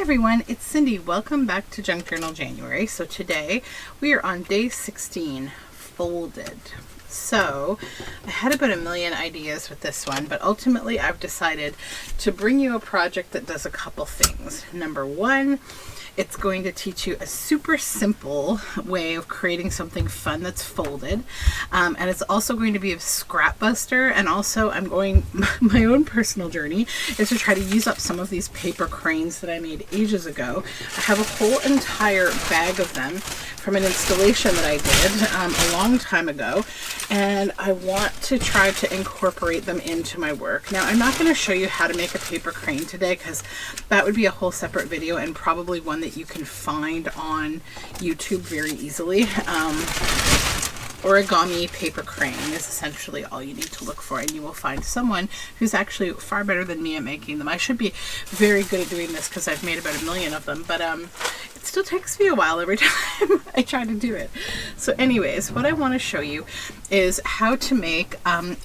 everyone, it's Cindy. Welcome back to Junk Journal January. So today we are on day 16, folded. So I had about a million ideas with this one, but ultimately I've decided to bring you a project that does a couple things. Number one, it's going to teach you a super simple way of creating something fun that's folded. And it's also going to be a scrap buster. And also my own personal journey is to try to use up some of these paper cranes that I made ages ago. I have a whole entire bag of them from an installation that I did a long time ago. And I want to try to incorporate them into my work. Now, I'm not going to show you how to make a paper crane today because that would be a whole separate video and probably one that you can find on YouTube very easily. Origami paper crane is essentially all you need to look for, and you will find someone who's actually far better than me at making them. I should be very good at doing this because I've made about a million of them, but it still takes me a while every time I try to do it. So anyways, what I want to show you is how to make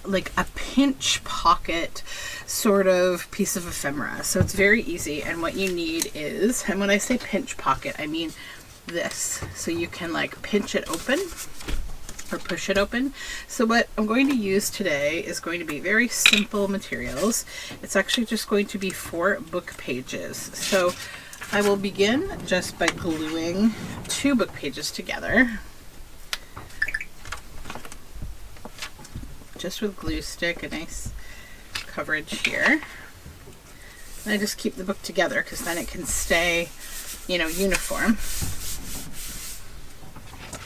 like a pinch pocket sort of piece of ephemera. So it's very easy, and what you need is, and when I say pinch pocket, I mean this. So you can like pinch it open or push it open. So what I'm going to use today is going to be very simple materials. It's actually just going to be 4 book pages. So I will begin just by gluing 2 book pages together. Just with glue stick, a nice coverage here. And I just keep the book together because then it can stay, you know, uniform.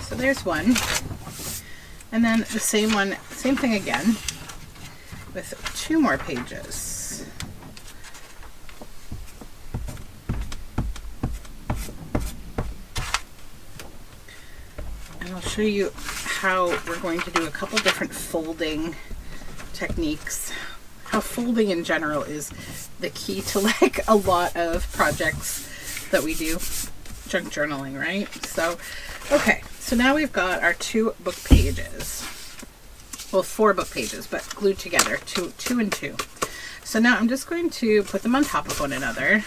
So there's one. And then the same thing again with 2 more pages. And I'll show you how we're going to do a couple different folding techniques. How folding in general is the key to like a lot of projects that we do, junk journaling, right? So, okay. So now we've got our 2 book pages. Well, 4 book pages, but glued together, two and two. So now I'm just going to put them on top of one another.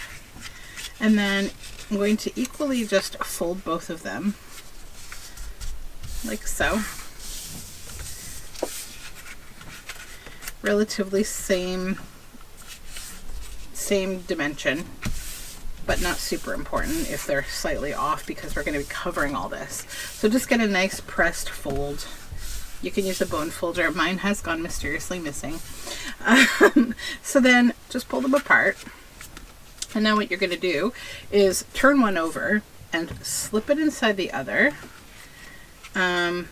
And then I'm going to equally just fold both of them. Like so. Relatively same dimension, but not super important if they're slightly off because we're going to be covering all this. So just get a nice pressed fold. You can use a bone folder. Mine has gone mysteriously missing. So then just pull them apart. And now what you're going to do is turn one over and slip it inside the other on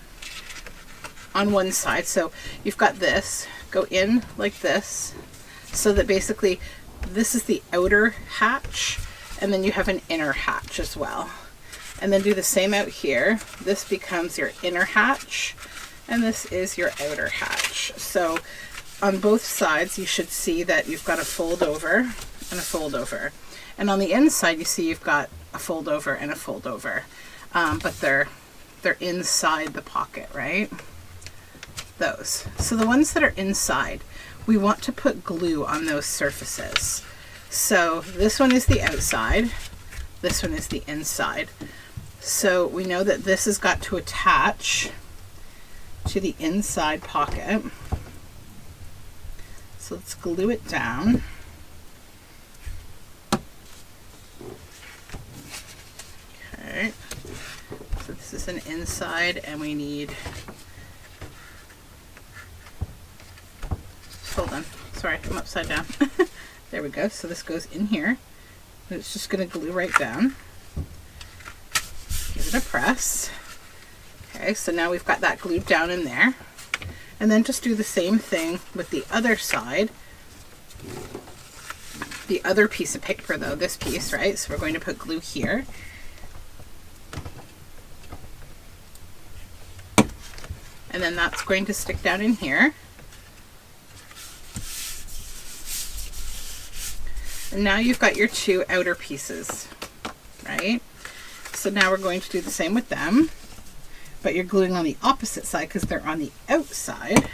one side. So you've got this. Go in like this so that basically this is the outer hatch. And then you have an inner hatch as well. And then do the same out here. This becomes your inner hatch, and this is your outer hatch. So on both sides, you should see that you've got a fold over and a fold over. And on the inside, you see you've got a fold over and a fold over. But they're inside the pocket, right? Those. So the ones that are inside, we want to put glue on those surfaces. So this one is the outside, this one is the inside. So we know that this has got to attach to the inside pocket. So let's glue it down. Okay, so this is an inside, and we need, hold on, sorry, I'm upside down. There we go. So this goes in here. And it's just going to glue right down. Give it a press. Okay, so now we've got that glued down in there. And then just do the same thing with the other side. The other piece of paper though, this piece, right? So we're going to put glue here. And then that's going to stick down in here. And now you've got your 2 outer pieces, right? So now we're going to do the same with them, but you're gluing on the opposite side because they're on the outside.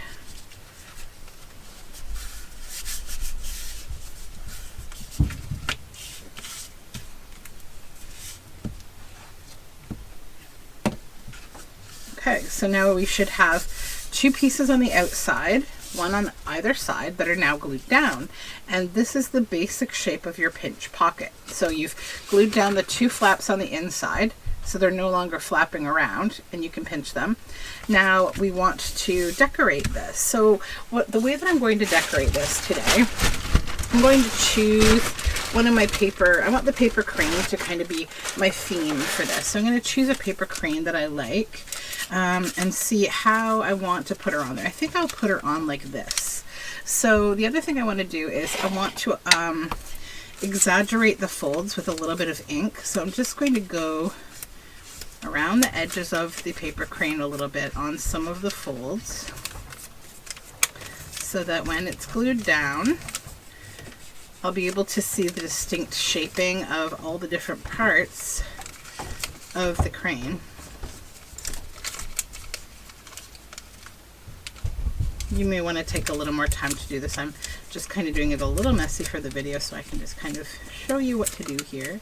so now we should have 2 pieces on the outside, one on either side, that are now glued down. And this is the basic shape of your pinch pocket. So you've glued down the 2 flaps on the inside, so they're no longer flapping around and you can pinch them. Now we want to decorate this. So the way that I'm going to decorate this today, I'm going to choose one of my paper. I want the paper crane to kind of be my theme for this. So I'm going to choose a paper crane that I like and see how I want to put her on there. I think I'll put her on like this. So the other thing I want to do is I want to exaggerate the folds with a little bit of ink. So I'm just going to go around the edges of the paper crane a little bit on some of the folds so that when it's glued down, I'll be able to see the distinct shaping of all the different parts of the crane. You may want to take a little more time to do this. I'm just kind of doing it a little messy for the video so I can just kind of show you what to do here.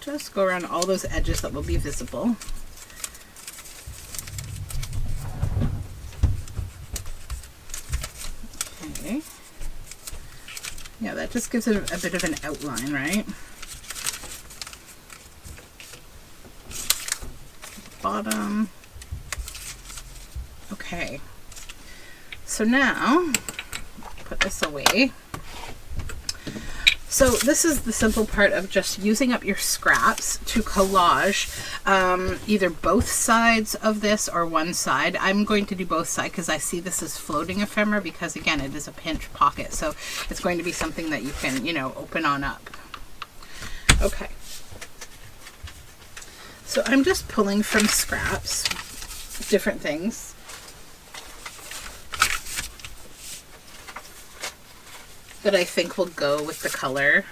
Just go around all those edges that will be visible. Okay. Yeah, that just gives it a bit of an outline, right? Bottom. Okay. So now, put this away. So this is the simple part of just using up your scraps to collage either both sides of this or one side. I'm going to do both sides because I see this as floating ephemera because, again, it is a pinch pocket. So it's going to be something that you can, you know, open on up. Okay. So I'm just pulling from scraps, different things. That I think will go with the color.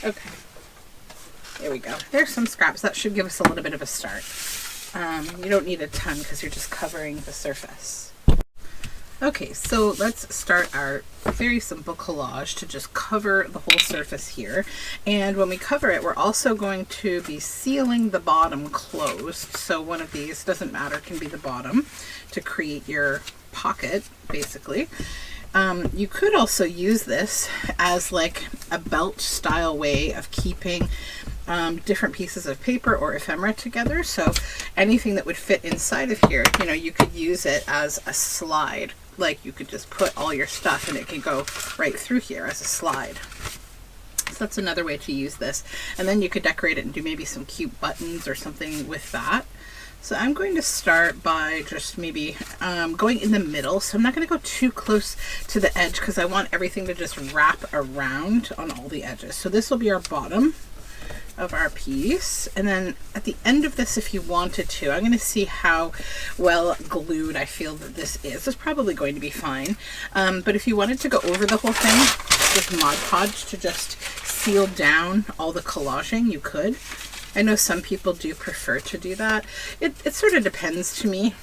Okay. There we go. There's some scraps. That should give us a little bit of a start. You don't need a ton because you're just covering the surface. Okay, so let's start our very simple collage to just cover the whole surface here. And when we cover it, we're also going to be sealing the bottom closed. So one of these, doesn't matter, can be the bottom to create your pocket, basically. You could also use this as like a belt style way of keeping different pieces of paper or ephemera together. So anything that would fit inside of here, you know, you could use it as a slide. Like you could just put all your stuff and it can go right through here as a slide. So that's another way to use this. And then you could decorate it and do maybe some cute buttons or something with that. So I'm going to start by just maybe going in the middle. So I'm not going to go too close to the edge because I want everything to just wrap around on all the edges. So this will be our bottom of our piece. And then at the end of this, if you wanted to, I'm going to see how well glued I feel that this is. It's probably going to be fine. But if you wanted to go over the whole thing with Mod Podge to just seal down all the collaging, you could. I know some people do prefer to do that. It sort of depends to me.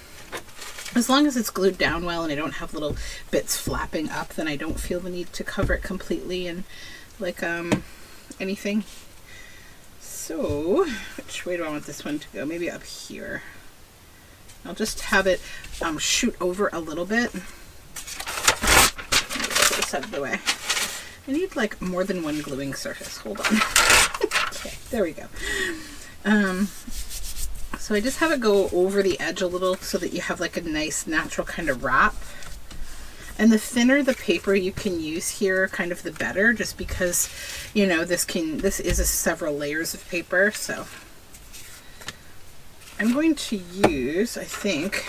As long as it's glued down well and I don't have little bits flapping up, then I don't feel the need to cover it completely and like anything. So, which way do I want this one to go? Maybe up here. I'll just have it shoot over a little bit. Put this out of the way. I need like more than one gluing surface. Hold on. Okay, there we go. So I just have it go over the edge a little so that you have like a nice natural kind of wrap. And the thinner the paper you can use here, kind of the better, just because, you know, this is several layers of paper. So I'm going to use, I think,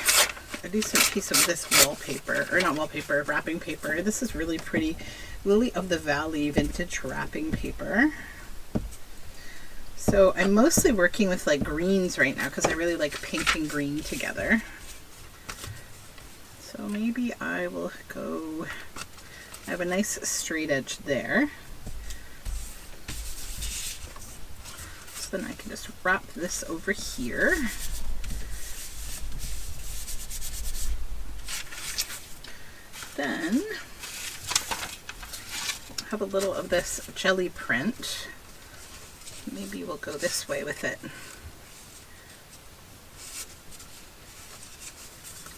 a decent piece of this wallpaper, or not wallpaper, wrapping paper. This is really pretty Lily of the Valley vintage wrapping paper. So I'm mostly working with like greens right now because I really like pink and green together. So maybe I will go, I have a nice straight edge there. So then I can just wrap this over here. Then have a little of this jelly print. Maybe we'll go this way with it.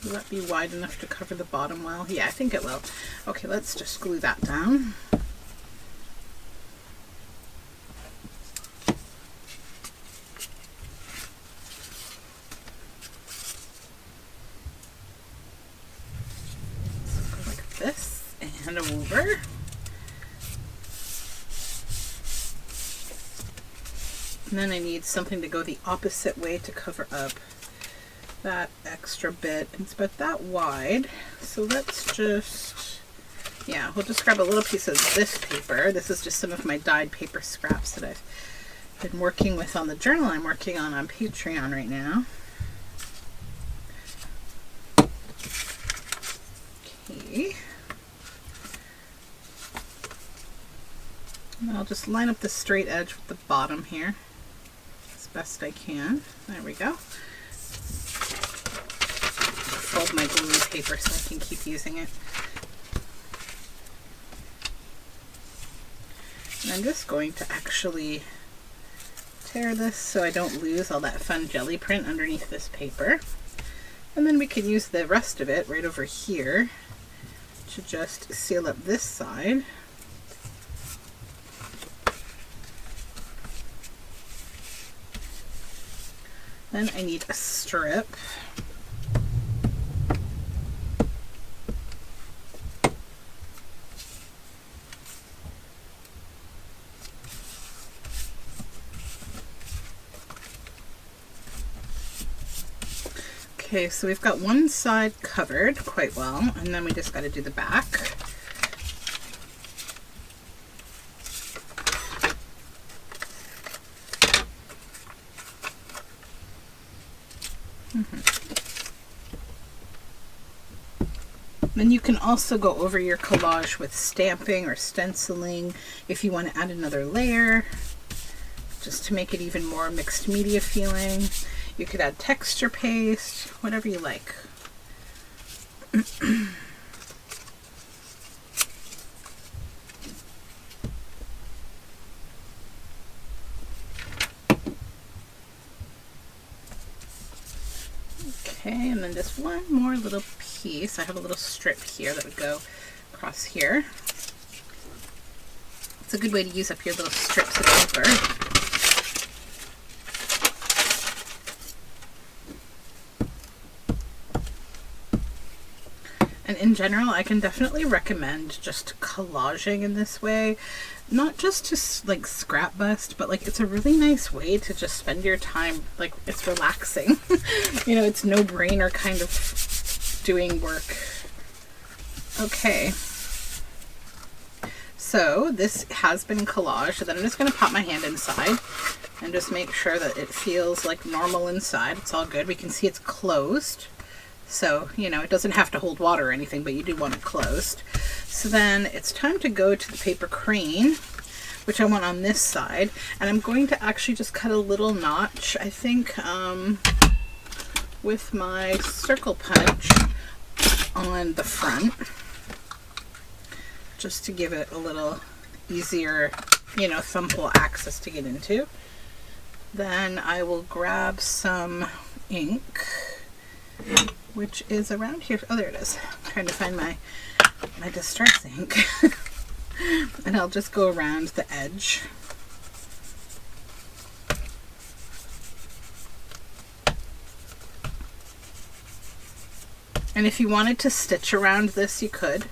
Will that be wide enough to cover the bottom well? Yeah, I think it will. Okay, let's just glue that down. So go like this and over. And then I need something to go the opposite way to cover up that extra bit. It's about that wide, so let's just, yeah, we'll just grab a little piece of this paper. This is just some of my dyed paper scraps that I've been working with on the journal I'm working on Patreon right now. Okay, and I'll just line up the straight edge with the bottom here as best I can. There we go. Fold my glue paper so I can keep using it. And I'm just going to actually tear this so I don't lose all that fun jelly print underneath this paper. And then we can use the rest of it right over here to just seal up this side. Then I need a strip. Okay, so we've got one side covered quite well, and then we just got to do the back. Then you can also go over your collage with stamping or stenciling if you want to add another layer, just to make it even more mixed media feeling. You could add texture paste, whatever you like. Okay, and then just one more little piece. I have a little strip here that would go across here. It's a good way to use up your little strips of paper. And in general, I can definitely recommend just collaging in this way. Not just to like scrap bust, but like it's a really nice way to just spend your time. Like, it's relaxing. You know, it's no brainer kind of doing work. Okay. So this has been collaged. So then I'm just going to pop my hand inside and just make sure that it feels like normal inside. It's all good. We can see it's closed. So, you know, it doesn't have to hold water or anything, but you do want it closed. So then it's time to go to the paper crane, which I want on this side. And I'm going to actually just cut a little notch, I think, with my circle punch on the front, just to give it a little easier, you know, thumbhole access to get into. Then I will grab some ink, which is around here. Oh, there it is. I'm trying to find my distress ink. And I'll just go around the edge. And if you wanted to stitch around this, you could.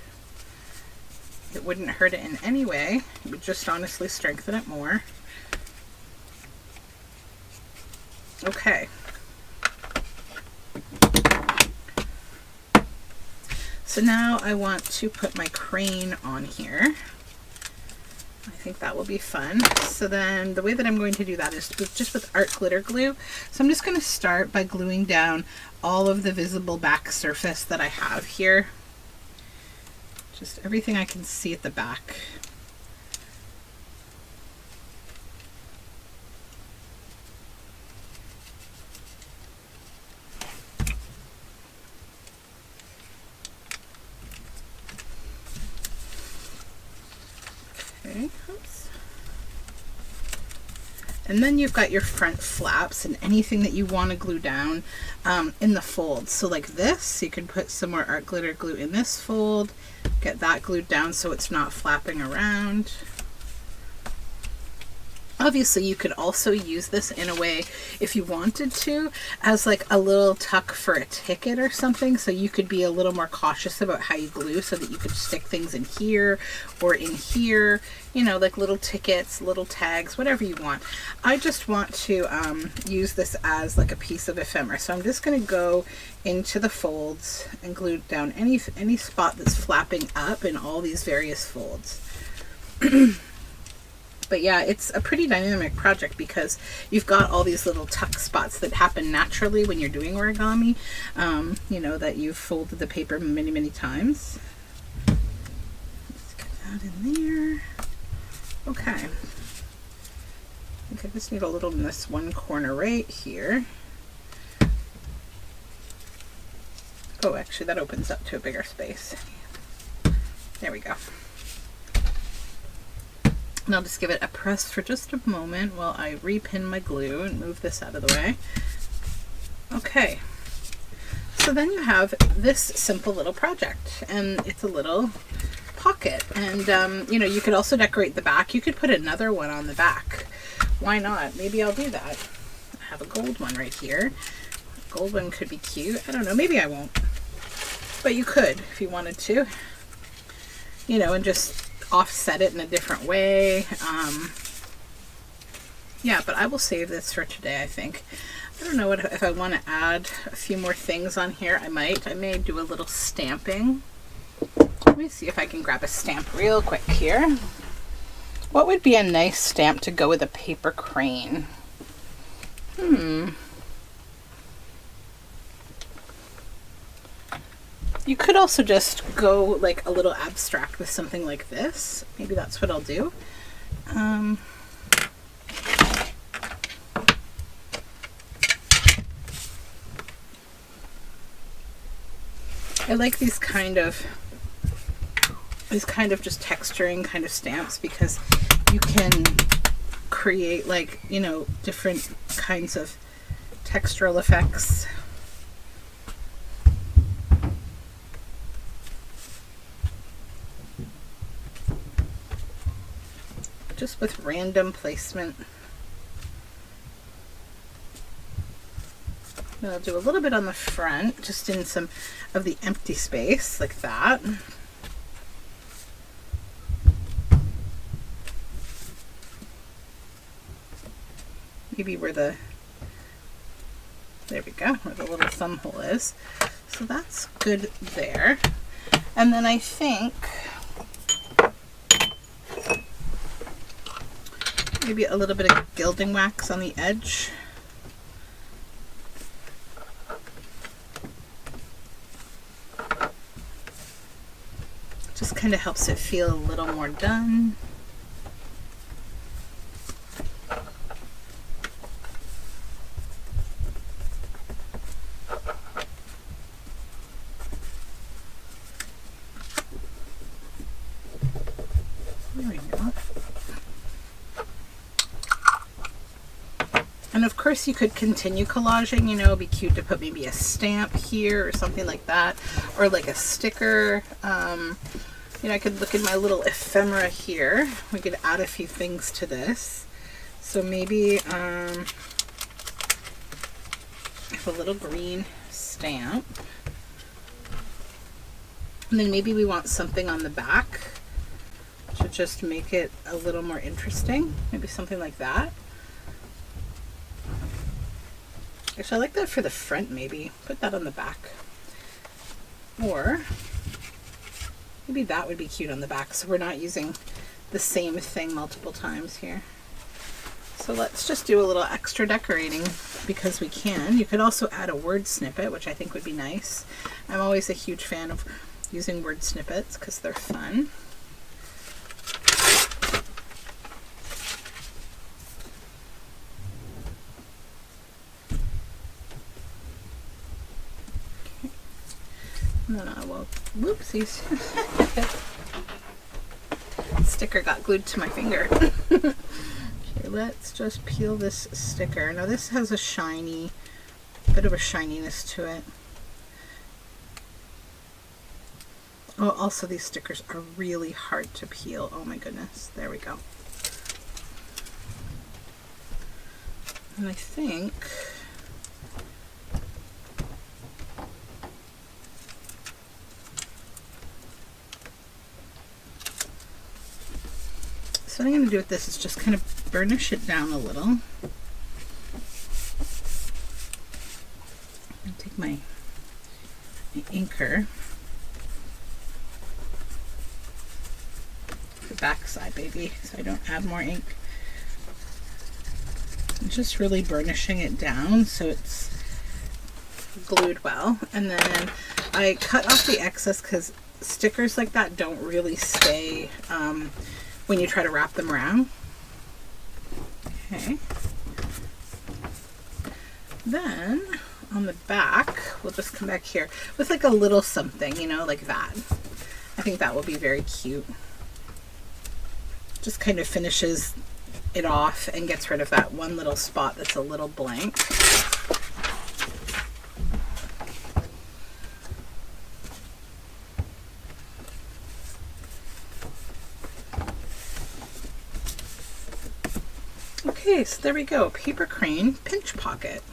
It wouldn't hurt it in any way. It would just honestly strengthen it more. Okay. So now I want to put my crane on here. I think that will be fun. So then the way that I'm going to do that is just with art glitter glue. So I'm just going to start by gluing down all of the visible back surface that I have here. Just everything I can see at the back. Okay, oops. And then you've got your front flaps and anything that you want to glue down in the folds. So like this, you can put some more art glitter glue in this fold, get that glued down so it's not flapping around. Obviously, you could also use this in a way, if you wanted to, as like a little tuck for a ticket or something. So you could be a little more cautious about how you glue so that you could stick things in here or in here, you know, like little tickets, little tags, whatever you want. I just want to use this as like a piece of ephemera. So I'm just going to go into the folds and glue down any spot that's flapping up in all these various folds. But yeah, it's a pretty dynamic project because you've got all these little tuck spots that happen naturally when you're doing origami, you know, that you've folded the paper many, many times. Let's get that in there. Okay. I think I just need a little in this one corner right here. Oh, actually that opens up to a bigger space. There we go. And I'll just give it a press for just a moment while I repin my glue and move this out of the way. Okay, so then you have this simple little project, and it's a little pocket. And you know, you could also decorate the back. You could put another one on the back. Why not? Maybe I'll do that. I have a gold one right here. A gold one could be cute. I don't know, maybe I won't. But you could if you wanted to. You know, and just offset it in a different way. Yeah, but I will save this for today, I think. I don't know if I want to add a few more things on here. I may do a little stamping. Let me see if I can grab a stamp real quick here. What would be a nice stamp to go with a paper crane? You could also just go like a little abstract with something like this. Maybe that's what I'll do. I like these kind of just texturing kind of stamps because you can create, like, you know, different kinds of textural effects. Just with random placement. And I'll do a little bit on the front, just in some of the empty space, like that. Maybe where the, there we go, where the little thumb hole is. So that's good there. And then I think maybe a little bit of gilding wax on the edge. Just kind of helps it feel a little more done. There we go. And of course you could continue collaging, you know, it'd be cute to put maybe a stamp here or something like that, or like a sticker. You know, I could look in my little ephemera here. We could add a few things to this. So maybe a little green stamp. And then maybe we want something on the back to just make it a little more interesting. Maybe something like that. Actually, I like that for the front, maybe. Put that on the back. Or maybe that would be cute on the back, so we're not using the same thing multiple times here. So let's just do a little extra decorating because we can. You could also add a word snippet, which I think would be nice. I'm always a huge fan of using word snippets because they're fun. Okay. And then I will, whoopsies. Sticker got glued to my finger. Okay, let's just peel this sticker. Now this has a shiny, bit of a shininess to it. Oh, also these stickers are really hard to peel. Oh my goodness. There we go. And I think so what I'm going to do with this is just kind of burnish it down a little. I'll take my inker. The back side, baby, so I don't add more ink. I'm just really burnishing it down so it's glued well. And then I cut off the excess because stickers like that don't really stay when you try to wrap them around. Okay. Then on the back, we'll just come back here with like a little something, you know, like that. I think that will be very cute. Just kind of finishes it off and gets rid of that one little spot that's a little blank. Okay, so there we go, paper crane pinch pocket.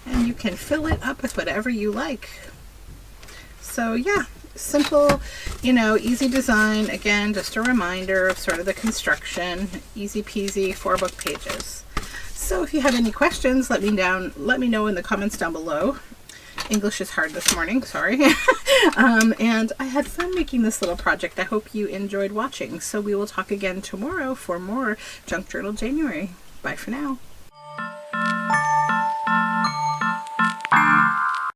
And you can fill it up with whatever you like. So yeah, simple, you know, easy design. Again, just a reminder of sort of the construction. Easy peasy, 4 book pages. So if you have any questions, let me know in the comments down below. English is hard this morning, sorry. And I had fun making this little project. I hope you enjoyed watching. So we will talk again tomorrow for more Junk Journal January. Bye for now.